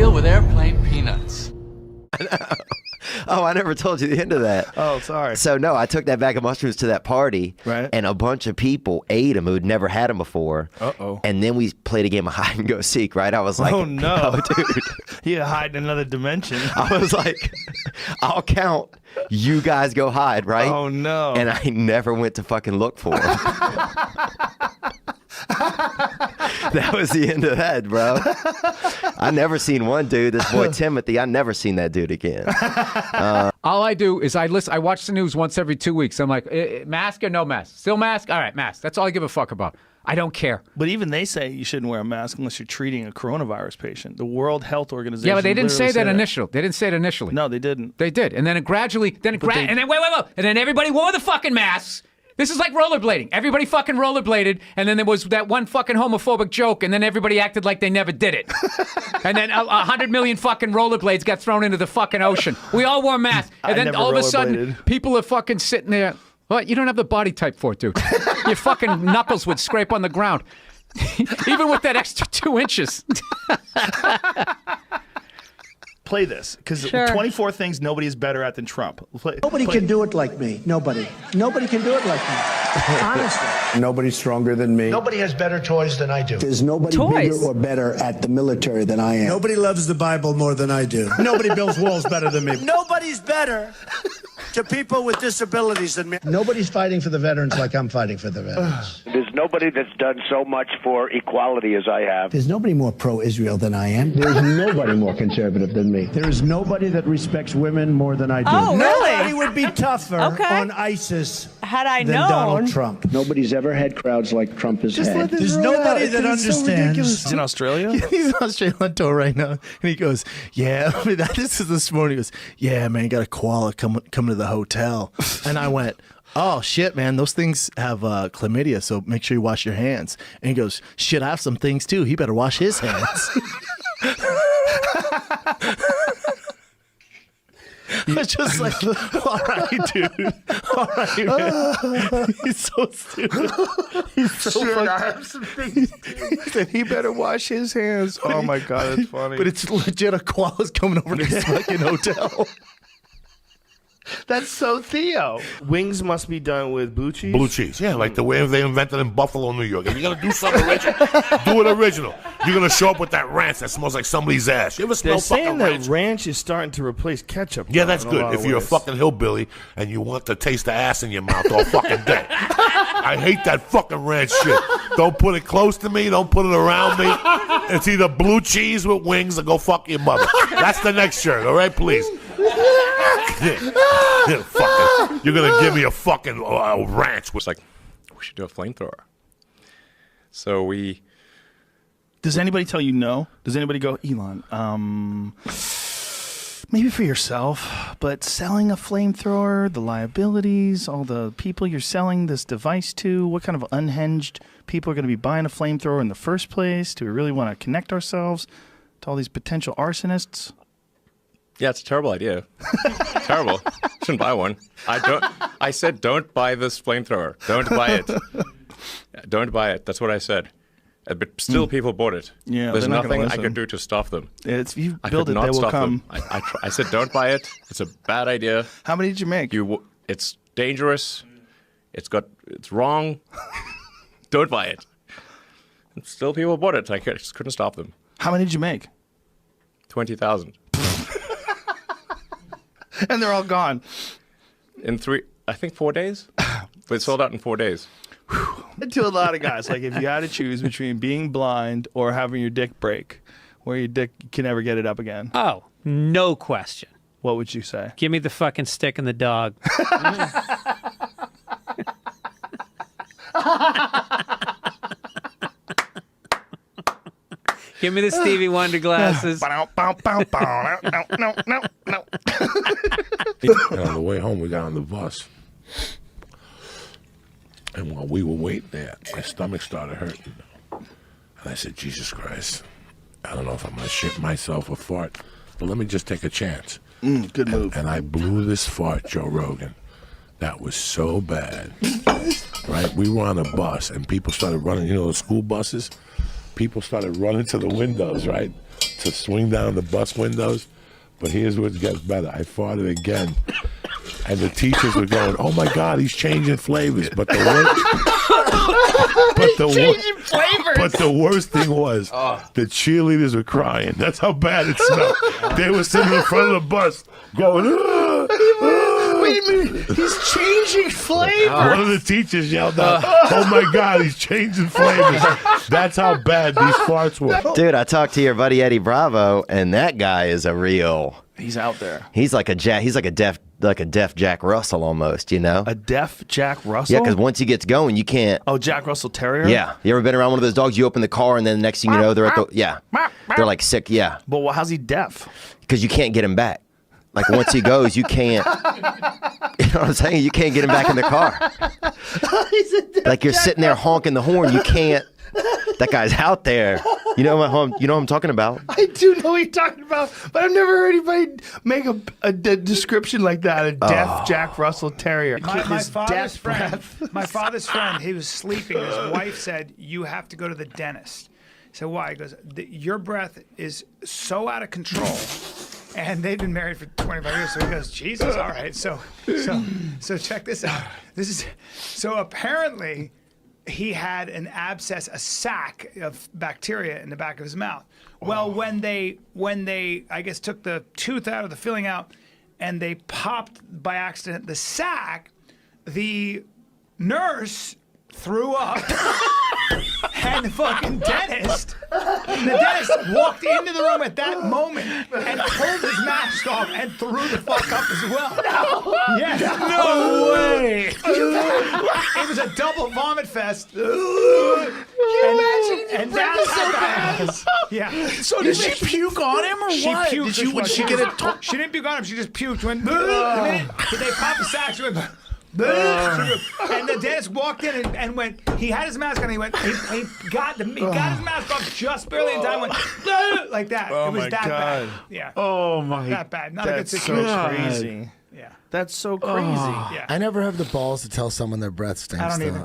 deal with airplane peanuts. Oh, I never told you the end of that. Oh, sorry. So, no, I took that bag of mushrooms to that party, right? And a bunch of people ate them who'd never had them before. Uh-oh. And then we played a game of hide and go seek, right? I was like, oh, no. Oh, dude. You hide in another dimension. I was like, I'll count. You guys go hide, right? Oh, no. And I never went to fucking look for them. That was the end of that, bro. I never seen one dude, this boy Timothy, I never seen that dude again. All I do is I watch the news once every 2 weeks. I'm like, mask or no mask? Still mask? All right, mask. That's all I give a fuck about. I don't care. But even they say you shouldn't wear a mask unless you're treating a coronavirus patient. The World Health Organization. Yeah, but they didn't say that that initially. They didn't say it initially. No, they didn't. They did, and then it gradually, and then wait, and then everybody wore the fucking masks. This is like rollerblading. Everybody fucking rollerbladed, and then there was that one fucking homophobic joke, and then everybody acted like they never did it. And then 100 million fucking rollerblades got thrown into the fucking ocean. We all wore masks, and then all of a sudden, people are fucking sitting there. What? You don't have the body type for it, dude. Your fucking knuckles would scrape on the ground, even with that extra 2 inches. Play this, because 24 things nobody is better at than Trump. Nobody can do it like me. Nobody. Nobody can do it like me. Honestly. Nobody's stronger than me. Nobody has better toys than I do. There's nobody bigger or better at the military than I am. Nobody loves the Bible more than I do. Nobody builds walls better than me. Nobody's better to people with disabilities than me. Nobody's fighting for the veterans like I'm fighting for the veterans. There's nobody that's done so much for equality as I have. There's nobody more pro-Israel than I am. There's nobody more conservative than me. There is nobody that respects women more than I do. Oh, really? Nobody would be tougher on ISIS than Donald Trump. Nobody's ever had crowds like Trump has had. There's nobody that understands. He's in Australia? He's in Australia on tour right now. And he goes, yeah, this is this morning. He goes, yeah, man, got a koala come to the hotel. And I went, oh, shit, man, those things have chlamydia, so make sure you wash your hands. And he goes, shit, I have some things, too. He better wash his hands. It's just like, all right, dude. All right, man. He's so stupid. He's so Shit, I have some things. He said he better wash his hands. Oh, my God, that's funny. But it's legit a koala's coming over to this fucking hotel. That's so Theo. Wings must be done with blue cheese? Blue cheese, yeah, like the way they invented in Buffalo, New York. If you're going to do something original, do it original. You're going to show up with that ranch that smells like somebody's ass. You ever smell They're saying fucking that ranch? ranch is starting to replace ketchup. Yeah, though, that's in a good. lot If of you're a ways. fucking hillbilly and you want to taste the ass in your mouth all fucking day. I hate that fucking ranch shit. Don't put it close to me. Don't put it around me. It's either blue cheese with wings or go fuck your mother. That's the next shirt, all right, please. Yeah, fucking, you're going to give me a fucking ranch. It's like, we should do a flamethrower. So we... Does anybody tell you no? Does anybody go, Elon, maybe for yourself, but selling a flamethrower, the liabilities, all the people you're selling this device to, what kind of unhinged people are going to be buying a flamethrower in the first place? Do we really want to connect ourselves to all these potential arsonists? Yeah, it's a terrible idea. Terrible. Shouldn't buy one. I said don't buy this flamethrower. Don't buy it. Don't buy it. That's what I said. But still people bought it. Yeah, there's they're not gonna nothing I listen. could do to stop them. If you I build could it, not they will stop come. them. I said don't buy it. It's a bad idea. How many did you make? It's dangerous. It's wrong. Don't buy it. And still people bought it. I just couldn't stop them. How many did you make? 20,000. And they're all gone. In 4 days? But it sold out in 4 days. To a lot of guys, like if you had to choose between being blind or having your dick break, where your dick can never get it up again. Oh, no question. What would you say? Give me the fucking stick and the dog. Give me the Stevie Wonder glasses. And on the way home, we got on the bus. And while we were waiting there, my stomach started hurting. And I said, Jesus Christ, I don't know if I'm going to shit myself or fart, but let me just take a chance. Good move. And I blew this fart, Joe Rogan. That was so bad. Right? We were on a bus, and people started running, the school buses? People started running to the windows, right? to swing down the bus windows. But here's what gets better. I farted again. And the teachers were going, "Oh my God, he's changing flavors." But the worst thing was the cheerleaders were crying. That's how bad it smelled. They were sitting in front of the bus going, Wait a minute, he's changing flavor. One of the teachers yelled out, "Oh my God, he's changing flavors." That's how bad these farts were. Dude, I talked to your buddy Eddie Bravo, and that guy is a real. He's out there. He's like a deaf Jack Russell almost, you know? A deaf Jack Russell? Yeah, because once he gets going, you can't. Oh, Jack Russell Terrier? Yeah. You ever been around one of those dogs? You open the car, and then the next thing you know, they're at the. Yeah. They're like sick. Yeah. But how's he deaf? Because you can't get him back. Like once he goes, you can't. You know what I'm saying? You can't get him back in the car. Like you're sitting there honking the horn. You can't. That guy's out there. You know what I'm talking about. I do know what you're talking about, but I've never heard anybody make a description like that. A deaf Jack Russell Terrier. My father's friend, he was sleeping. His wife said, "You have to go to the dentist." I said, "Why?" He goes, "Your breath is so out of control." And they've been married for 25 years. So he goes, "Jesus, all right." So check this out. So apparently he had an abscess, a sac of bacteria in the back of his mouth. Well, when they I guess took the tooth out or the filling out, and they popped by accident the sac, the nurse threw up, and the fucking dentist walked into the room at that moment and pulled his mask off and threw the fuck up as well. No, yes. No way. It was a double vomit fest. And that's how bad it was. Yeah. So did she puke on him or what? She puked. She didn't puke on him. She just puked. When the minute they popped the sack, she went. And the dentist walked in and went. He had his mask on. He went. He got his mask off just barely in time. Went like that. Oh, it was my that God. bad. Yeah. Oh my. That bad. Not a good That's so situation. crazy. Yeah. That's so crazy. Yeah. I never have the balls to tell someone their breath stinks. I don't though. even.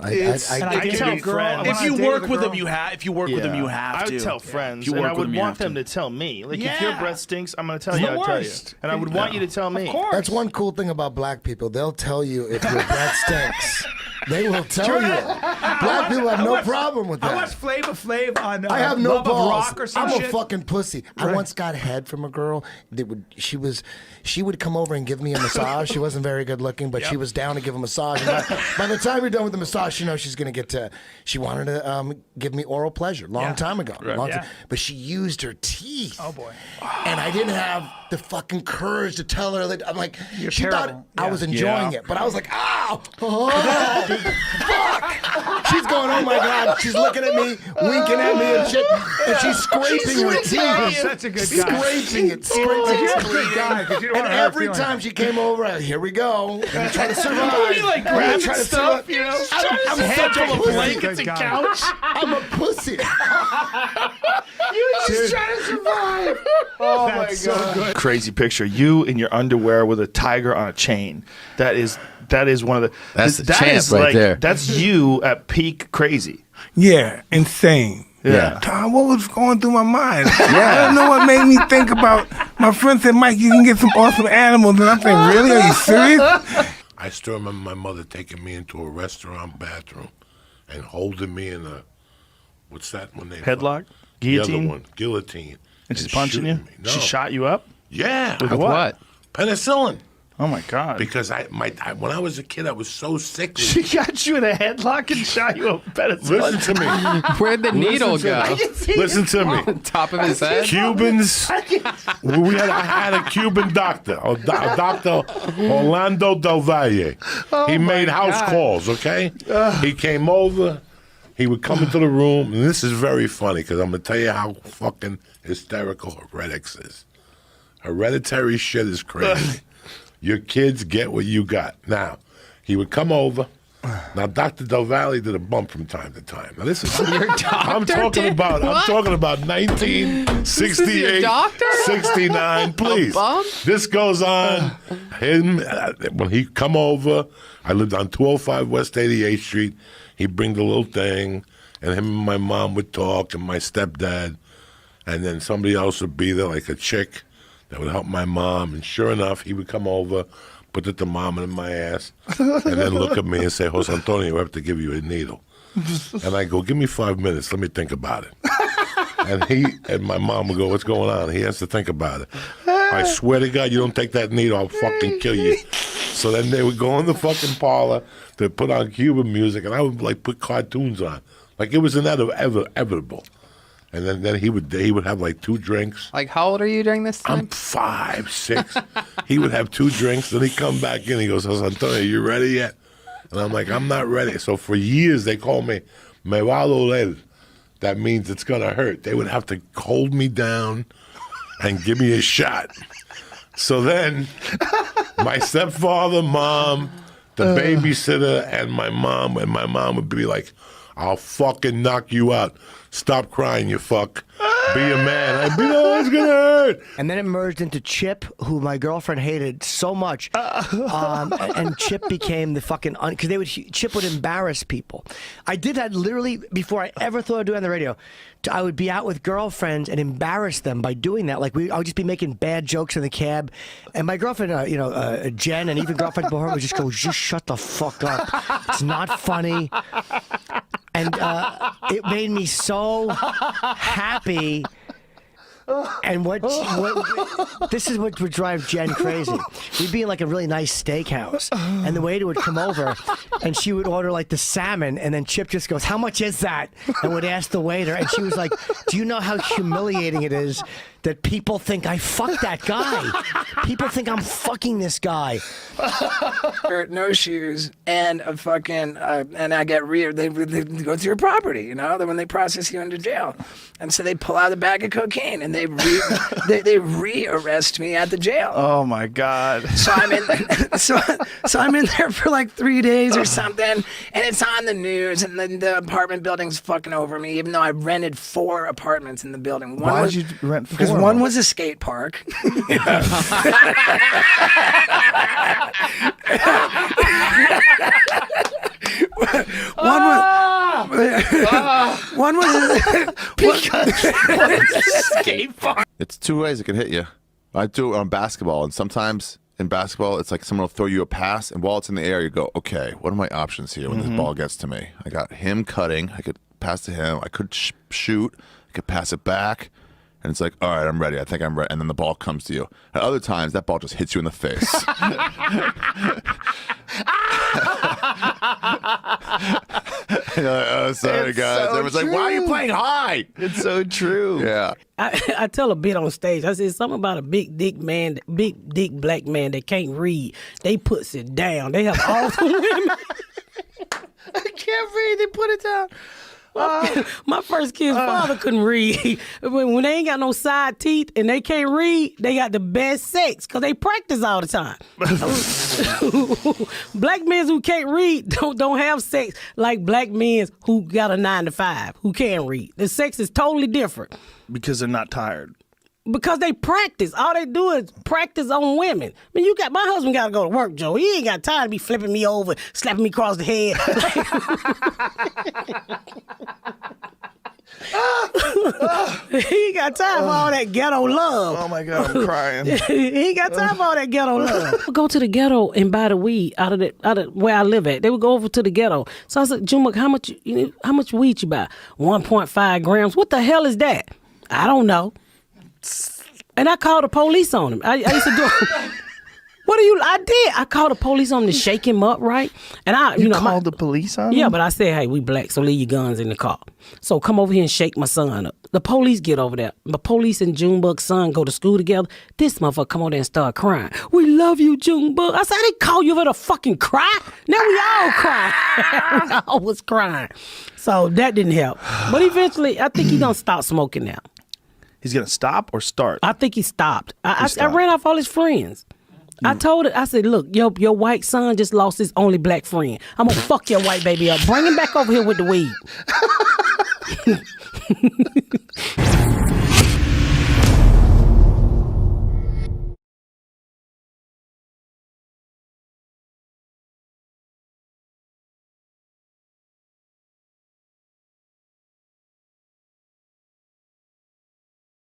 I tell girls. If you work with them, you have. If you work with them, you have I would to. tell friends, If you and I work with would them, you want have them to. to tell me. Like, if Yeah. your breath stinks, I'm going to tell It's you. the I'll tell you, worst. and I would want you to tell me. Of course. That's one cool thing about black people. They'll tell you if your breath stinks. They will tell you. Black people have no problem with that. I watched Flavor Flav on I have no Love of balls. Rock or some I'm shit. a fucking pussy. I once got head from a girl that she would come over and give me a massage. She wasn't very good looking, but she was down to give a massage. And by the time you're done with the massage, you know she's gonna get to. She wanted to give me oral pleasure long time ago. Long time, but she used her teeth. Oh boy. And I didn't have the fucking courage to tell her that. I'm like, You're she terrible. thought I was enjoying it, but I was like, ow, fuck. She's going, oh my God. She's looking at me, winking at me and shit. And she's scraping her teeth. You're such a good guy. Scraping it. You're a good guy, 'cause you don't And want to hurt every feelings. time she came over, here we go. I'm trying to survive. You like grabbing trying to stuff, survive. you know? I'm Head such a full of pussy. blankets and couch. I'm a pussy. You were just trying to survive. Oh my That's so God. good. Crazy picture. You in your underwear with a tiger on a chain. That is one of the. That's the that champ is right like, there. That's you at peak crazy. Yeah, insane. Yeah. Tom, what was going through my mind? I don't know what made me think about. My friend said, Mike, you can get some awesome animals. And I'm saying, really? Are you serious? I still remember my mother taking me into a restaurant bathroom and holding me in a, what's that when they Headlock? The other Guillotine? one, guillotine. And she's punching you? shooting me. No. She shot you up? Yeah. With what? Penicillin. Oh my God. Because when I was a kid, I was so sickly. She got you in a headlock and shot you up. Listen to me. Where'd the needle go? Listen to me. On top of his head? Cubans. I had a Cuban doctor, Dr. Orlando Del Valle. He made house calls, okay? He came over. He would come into the room, and this is very funny because I'm going to tell you how fucking hysterical heretics is. Hereditary shit is crazy. Your kids get what you got. Now, he would come over. Now, Dr. Del Valle did a bump from time to time. Now, this is I'm talking about 1968, 69. Please, this goes on. Him when he come over, I lived on 205 West 88th Street. He'd bring the little thing, and him and my mom would talk, and my stepdad. and then somebody else would be there, like a chick that would help my mom. And sure enough, he would come over, put the thermometer in my ass, and then look at me and say, Jose Antonio, we have to give you a needle. And I go, give me 5 minutes, let me think about it. And my mom would go, what's going on? He has to think about it. I swear to God, you don't take that needle, I'll fucking kill you. So then they would go in the fucking parlor to put on Cuban music, and I would like put cartoons on. Like it was inevitable. And then he would have like 2 drinks. Like, how old are you during this time? I'm 5, 6. He would have 2 drinks, then he'd come back in. He goes, Jose Antonio, you ready yet? And I'm like, I'm not ready. So for years, they called me, me va a doler. That means it's going to hurt. They would have to hold me down and give me a shot. So then my stepfather, mom, the babysitter, and my mom would be like, I'll fucking knock you out. Stop crying, you fuck. Be a man. I'd be, no, it's gonna hurt. And then it merged into Chip, who my girlfriend hated so much. And Chip became the fucking, because Chip would embarrass people. I did that literally before I ever thought of doing it on the radio. I would be out with girlfriends and embarrass them by doing that. Like I would just be making bad jokes in the cab, and my girlfriend, Jen, and even girlfriend before her would just go, "Just shut the fuck up. It's not funny." And it made me so happy. And this is what would drive Jen crazy. We'd be in like a really nice steakhouse, and the waiter would come over, and she would order like the salmon, and then Chip just goes, "How much is that?" and would ask the waiter, and she was like, "Do you know how humiliating it is that people think I fucked that guy? People think I'm fucking this guy." No shoes and a fucking and I get they go through your property, you know, when they process you into jail, and so they pull out a bag of cocaine and they re-arrest me at the jail. Oh my God! So I'm in so I'm in there for like 3 days or something, and it's on the news, and then the apartment building's fucking over me, even though I rented 4 apartments in the building. Why did you rent 4? Because one was a skate park. One was skate park. It's 2 ways it can hit you. I do it on basketball, and sometimes in basketball, it's like someone will throw you a pass, and while it's in the air, you go, okay, what are my options here when this ball gets to me? I got him cutting. I could pass to him. I could shoot. I could pass it back. And it's like, all right, I'm ready. I think I'm ready. And then the ball comes to you. At other times, that ball just hits you in the face. You're like, oh, sorry, It's guys. so Everyone's like, why are you true. playing high? It's so true. Yeah. I tell a bit on stage. I said something about a big dick black man that can't read. They puts it down. They have all the women. I can't read. They put it down. My first kid's father couldn't read. When they ain't got no side teeth and they can't read, they got the best sex because they practice all the time. Black men who can't read don't have sex like black men who got a 9 to 5 who can read. The sex is totally different. Because they're not tired. Because they practice. All they do is practice on women. I mean, my husband got to go to work, Joe. He ain't got time to be flipping me over, slapping me across the head. He ain't got time for all that ghetto love. Oh my God, I'm crying. He ain't got time for all that ghetto love. Go to the ghetto and buy the weed out of where I live at. They would go over to the ghetto. So I said, Jumuk, how much weed you buy? 1.5 grams. What the hell is that? I don't know. And I called the police on him. I used to do I did. I called the police on him to shake him up, right? And you called the police on him? Yeah, but I said, hey, we black, so leave your guns in the car. So come over here and shake my son up. The police get over there. The police and Junebug's son go to school together. This motherfucker come over there and start crying. We love you, Junebug. I said, I didn't call you for to fucking cry. Now we all cry. We all was crying. So that didn't help. But eventually, I think he's going to stop smoking now. He's going to stop or start? I think he stopped. I ran off all his friends. I told it, I said, look, your white son just lost his only black friend. I'm going to fuck your white baby up. Bring him back over here with the weed.